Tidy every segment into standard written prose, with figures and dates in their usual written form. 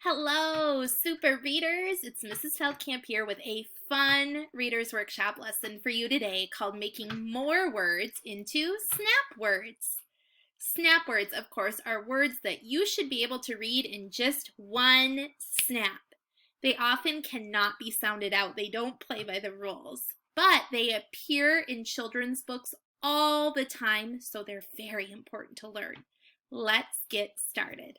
Hello, super readers. It's Mrs. Feldkamp here with a fun Reader's Workshop lesson for you today called Making More Words into Snap Words. Snap words, of course, are words that you should be able to read in just one snap. They often cannot be sounded out. They don't play by the rules, but they appear in children's books all the time, so they're very important to learn. Let's get started.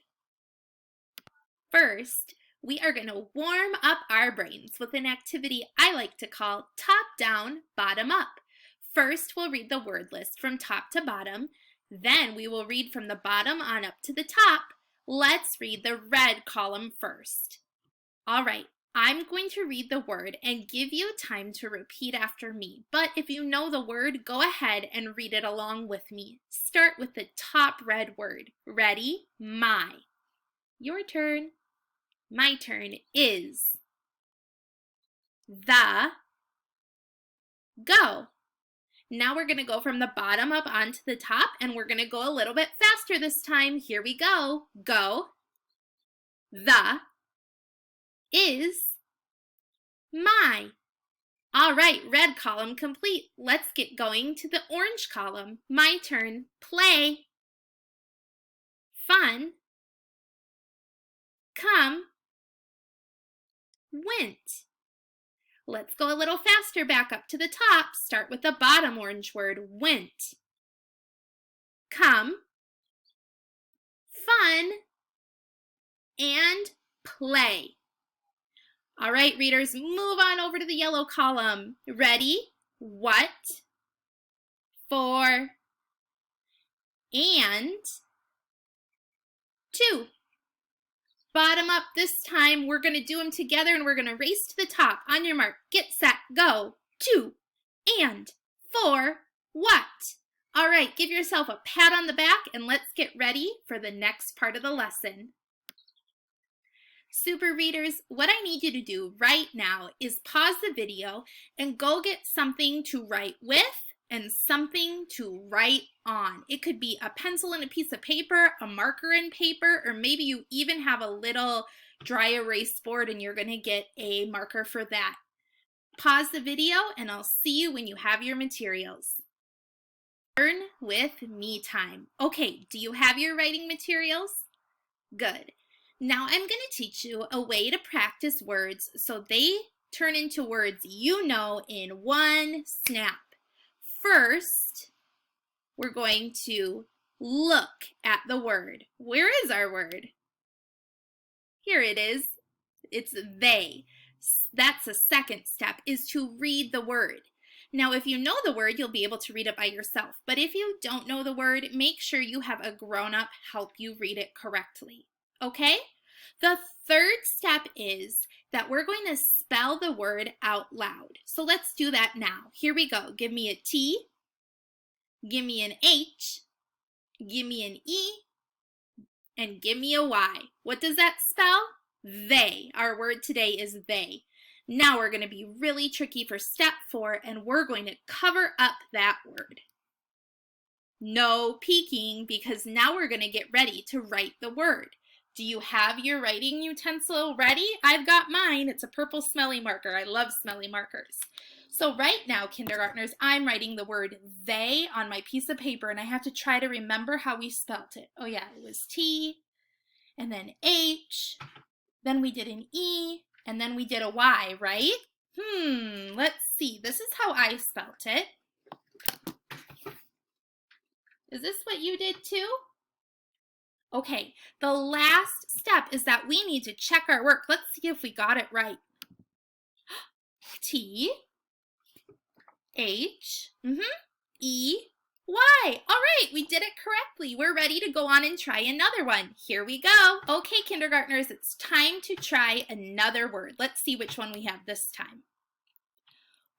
First, we are going to warm up our brains with an activity I like to call top down, bottom up. First, we'll read the word list from top to bottom. Then we will read from the bottom on up to the top. Let's read the red column first. All right, I'm going to read the word and give you time to repeat after me. But if you know the word, go ahead and read it along with me. Start with the top red word. Ready? My. Your turn. My turn is the, go. Now we're going to go from the bottom up onto the top, and we're going to go a little bit faster this time. Here we go. Go. The is my. All right, red column complete. Let's get going to the orange column. My turn. Play. Fun. Come. Went. Let's go a little faster back up to the top. Start with the bottom orange word, went. Come, fun, and play. All right, readers, move on over to the yellow column. Ready? What, for, and, to. Bottom up this time. We're going to do them together and we're going to race to the top. On your mark, get set, go. To, and, for, what? All right, give yourself a pat on the back and let's get ready for the next part of the lesson. Super readers, what I need you to do right now is pause the video and go get something to write with and something to write on. It could be a pencil and a piece of paper, a marker and paper, or maybe you even have a little dry erase board and you're gonna get a marker for that. Pause the video and I'll see you when you have your materials. Learn with me time. Okay, do you have your writing materials? Good. Now I'm gonna teach you a way to practice words so they turn into words you know in one snap. First, we're going to look at the word. Where is our word? Here it is. It's they. That's the second step, is to read the word. Now, if you know the word, you'll be able to read it by yourself. But if you don't know the word, make sure you have a grown-up help you read it correctly. Okay? The third step is that we're going to spell the word out loud. So let's do that now. Here we go. Give me a T, give me an H, give me an E, and give me a Y. What does that spell? They. Our word today is they. Now we're going to be really tricky for step 4, and we're going to cover up that word. No peeking, because now we're going to get ready to write the word. Do you have your writing utensil ready? I've got mine. It's a purple smelly marker. I love smelly markers. So right now, kindergartners, I'm writing the word they on my piece of paper, and I have to try to remember how we spelt it. Oh yeah, it was T, and then H, then we did an E, and then we did a Y, right? Let's see. This is how I spelt it. Is this what you did too? Okay, the last step is that we need to check our work. Let's see if we got it right. T, H, E, Y. All right, we did it correctly. We're ready to go on and try another one. Here we go. Okay, kindergartners, it's time to try another word. Let's see which one we have this time.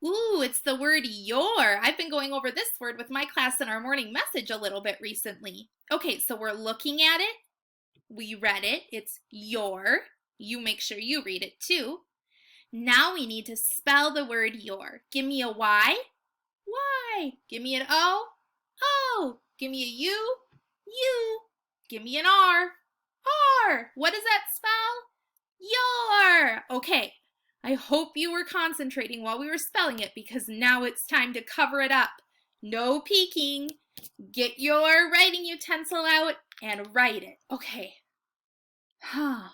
Ooh, it's the word your. I've been going over this word with my class in our morning message a little bit recently. Okay, so we're looking at it. We read it. It's your. You make sure you read it too. Now we need to spell the word your. Give me a Y. Y. Give me an O. O. Give me a U. U. Give me an R. R. What does that spell? Your. Okay, I hope you were concentrating while we were spelling it because now it's time to cover it up. No peeking. Get your writing utensil out and write it. Okay. I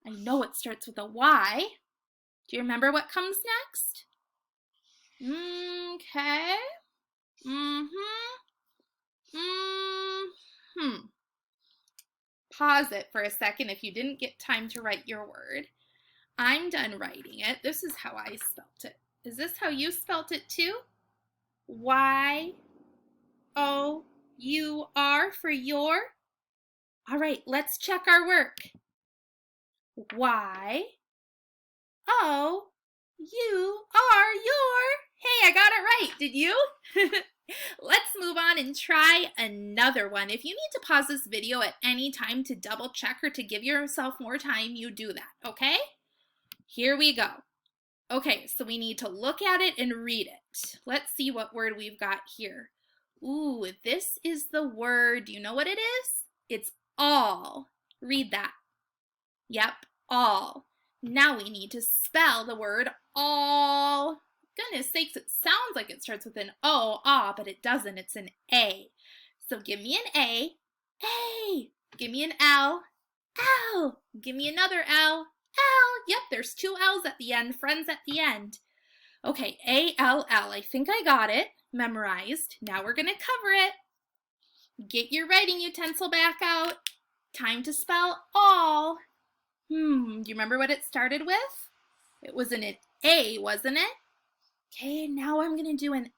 know it starts with a Y. Do you remember what comes next? Okay. Pause it for a second if you didn't get time to write your word. I'm done writing it. This is how I spelt it. Is this how you spelt it too? Y-O-U-R for your? All right, let's check our work. Y-O-U-R, your. Hey, I got it right. Did you? Let's move on and try another one. If you need to pause this video at any time to double check or to give yourself more time, you do that, okay? Here we go. Okay, so we need to look at it and read it. Let's see what word we've got here. Ooh, this is the word. Do you know what it is? It's all. Read that. Yep, all. Now we need to spell the word all. Goodness sakes, it sounds like it starts with an O, but it doesn't. It's an A. So give me an A. A. Give me an L. L. Give me another L. L. Yep, there's two L's at the end, friends at the end. Okay, A-L-L. I think I got it memorized. Now we're going to cover it. Get your writing utensil back out. Time to spell all. Do you remember what it started with? It was an A, wasn't it? Okay, now I'm going to do an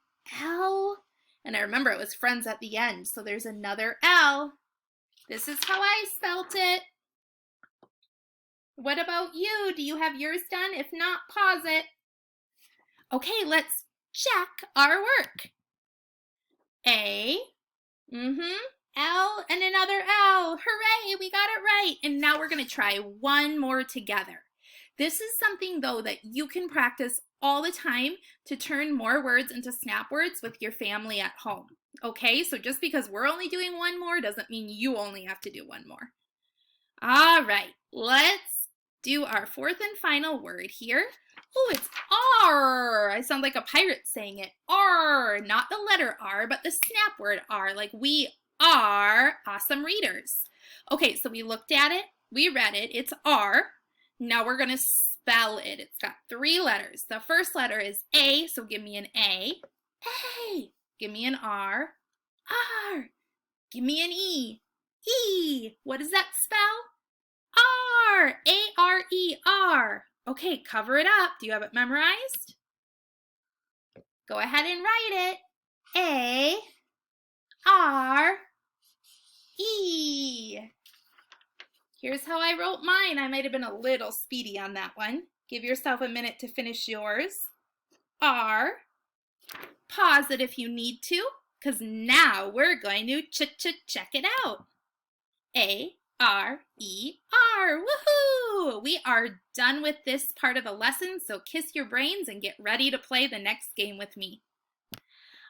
L. And I remember it was friends at the end, so there's another L. This is how I spelt it. What about you? Do you have yours done? If not, pause it. Okay, let's check our work. A, L, and another L. Hooray, we got it right. And now we're going to try one more together. This is something, though, that you can practice all the time to turn more words into snap words with your family at home. Okay, so just because we're only doing one more doesn't mean you only have to do one more. All right, let's do our fourth and final word here. Oh, it's R. I sound like a pirate saying it. R, not the letter R, but the snap word R, like we are awesome readers. Okay, so we looked at it, we read it, it's R. Now we're going to spell it. It's got three letters. The first letter is A, so give me an A. A. Give me an R. R. Give me an E. E. What does that spell? R. A-R-E-R. Okay, cover it up. Do you have it memorized? Go ahead and write it. A. R. E. Here's how I wrote mine. I might have been a little speedy on that one. Give yourself a minute to finish yours. R. Pause it if you need to, because now we're going to check it out. A-R-E-R. Woohoo! We are done with this part of the lesson, so kiss your brains and get ready to play the next game with me.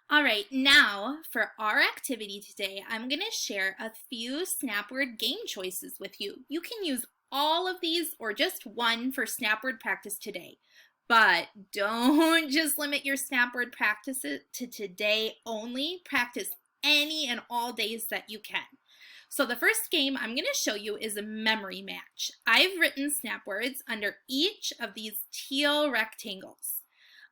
All right, now for our activity today, I'm going to share a few snap word game choices with you. You can use all of these or just one for snap word practice today. But don't just limit your snap word practices to today only. Practice any and all days that you can. So the first game I'm going to show you is a memory match. I've written snap words under each of these teal rectangles.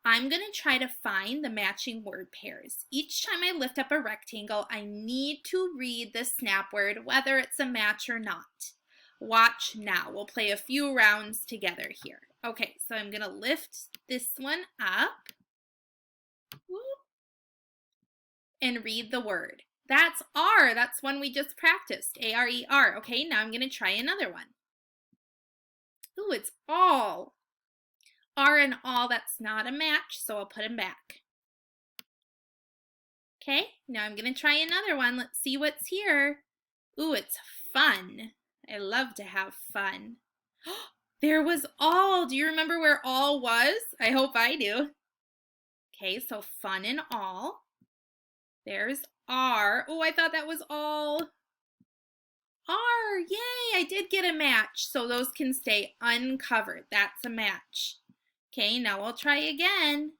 I'm going to try to find the matching word pairs. Each time I lift up a rectangle, I need to read the snap word, whether it's a match or not. Watch now. We'll play a few rounds together here. Okay, so I'm going to lift this one up and read the word. That's R. That's one we just practiced. A-R-E-R. Okay, now I'm going to try another one. Ooh, it's all. R and all, that's not a match, so I'll put them back. Okay, now I'm going to try another one. Let's see what's here. Ooh, it's fun. I love to have fun. There was all. Do you remember where all was? I hope I do. Okay, so fun and all. There's R. Oh, I thought that was all. are. Yay, I did get a match. So those can stay uncovered. That's a match. Okay, now I'll try again.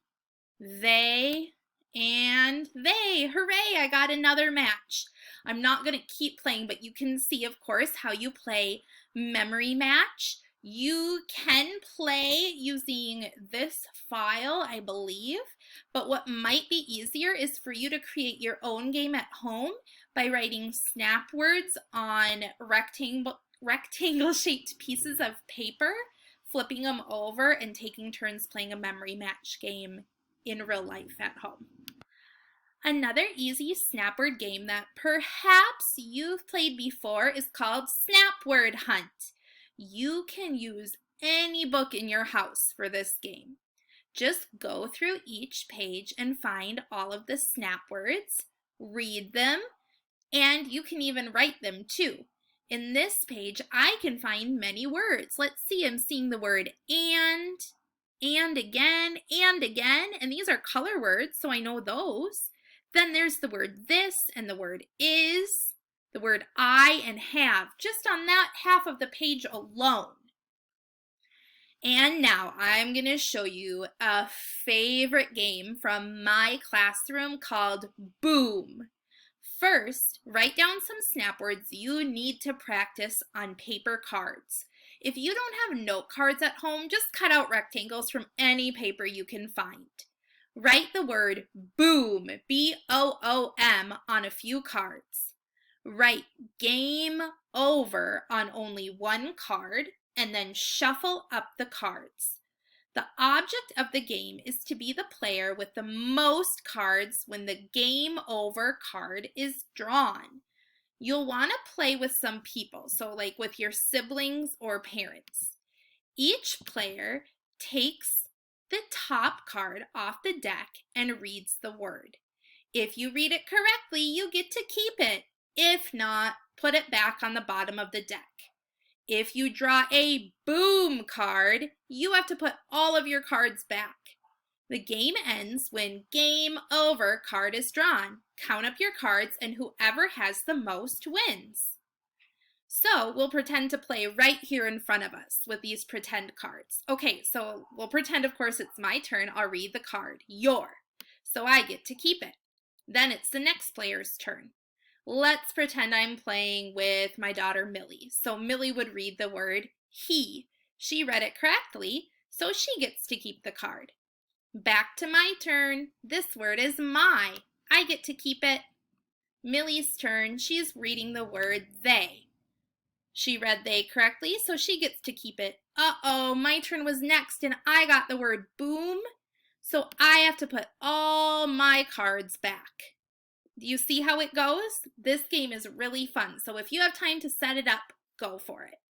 They and they. Hooray, I got another match. I'm not going to keep playing, but you can see, of course, how you play memory match. You can play using this file, I believe, but what might be easier is for you to create your own game at home by writing snap words on rectangle-shaped pieces of paper, flipping them over, and taking turns playing a memory match game in real life at home. Another easy snap word game that perhaps you've played before is called Snap Word Hunt. You can use any book in your house for this game. Just go through each page and find all of the snap words, read them, and you can even write them too. In this page, I can find many words. Let's see, I'm seeing the word and again, and these are color words, so I know those. Then there's the word this and the word is, the word I and have, just on that half of the page alone. And now I'm going to show you a favorite game from my classroom called Boom. First, write down some snap words you need to practice on paper cards. If you don't have note cards at home, just cut out rectangles from any paper you can find. Write the word boom, B-O-O-M, on a few cards. Write game over on only one card, and then shuffle up the cards. The object of the game is to be the player with the most cards when the game over card is drawn. You'll want to play with some people, so like with your siblings or parents. Each player takes the top card off the deck and reads the word. If you read it correctly, you get to keep it. If not, put it back on the bottom of the deck. If you draw a boom card, you have to put all of your cards back. The game ends when game over card is drawn. Count up your cards and whoever has the most wins. So we'll pretend to play right here in front of us with these pretend cards. Okay, so we'll pretend, of course, it's my turn. I'll read the card, your. So I get to keep it. Then it's the next player's turn. Let's pretend I'm playing with my daughter Millie. So Millie would read the word he. She read it correctly, so she gets to keep the card. Back to my turn. This word is my. I get to keep it. Millie's turn. She's reading the word they. She read they correctly, so she gets to keep it. Uh-oh, my turn was next and I got the word boom, so I have to put all my cards back. Do you see how it goes? This game is really fun, so if you have time to set it up, go for it.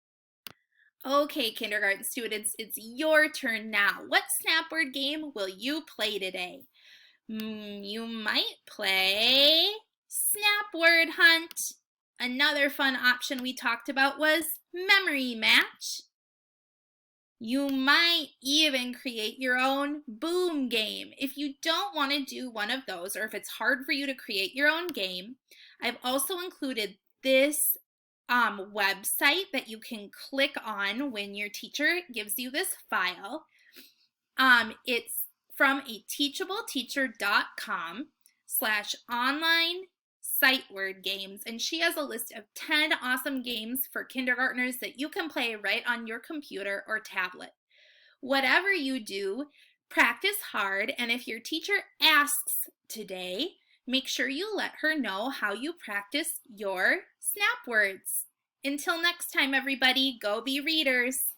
Okay, kindergarten students, it's your turn now. What snap word game will you play today? You might play Snap Word Hunt. Another fun option we talked about was memory match. You might even create your own boom game. If you don't want to do one of those, or if it's hard for you to create your own game, I've also included this website that you can click on when your teacher gives you this file. It's from ateachableteacher.com/online sight word games, and she has a list of 10 awesome games for kindergartners that you can play right on your computer or tablet. Whatever you do, practice hard, and if your teacher asks today, make sure you let her know how you practice your snap words. Until next time, everybody, go be readers.